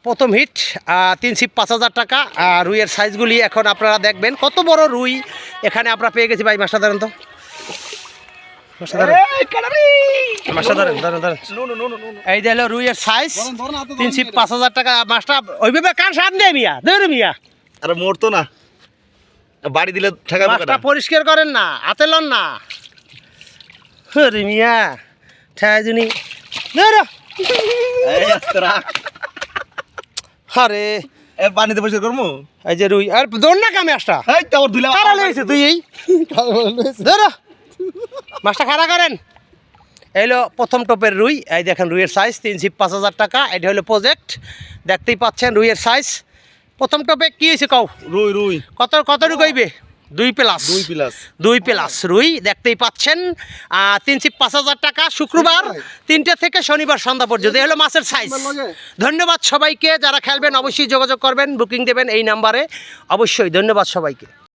প্রথম হিট 3 ছিপ 5,000 টাকা। রুইয়ের সাইজগুলি এখন আপনারা দেখবেন কত বড় রুই এখানে আমরা পেয়ে গেছি। ভাই মাছটা ধরেন তো, এই যে হলো রুইয়ের সাইজ 3 ছিপ 5,000 টাকা। মাছটা ওইভাবে কার সামনে মিয়া ধরে মিয়া, আরে মরতো না, বাড়ি দিলে ঠেকাবে মাছটা পরিষ্কার করেন না, হাতে লন না। আরে মিয়া ঠায় জুনি ধরো। আরে পানিতে পরিষ্কার করবো। এই যে রুই আর দৌড় না কামে আসটা কারা লেগেছে তুই এই ধরো মাছটা খাড়া করেন। এইলো প্রথম টপের রুই, এই দেখেন রুইয়ের সাইজ 3 ছিপ 5,000 টাকা। এটা হলো প্রজেক্ট, দেখতেই পাচ্ছেন রুইয়ের সাইজ। প্রথম টপে কি হয়েছে কও? রুই রুই কত রুই কইবে? 2 প্লাস রুই দেখতেই পাচ্ছেন। 3 ছিপ 5,000 টাকা। শুক্রবার 3টে থেকে শনিবার সন্ধ্যা পর্যন্ত। এই হলো মাছের সাইজ। ধন্যবাদ সবাইকে, যারা খেলবেন অবশ্যই যোগাযোগ করবেন, বুকিং দেবেন এই নাম্বারে অবশ্যই। ধন্যবাদ সবাইকে।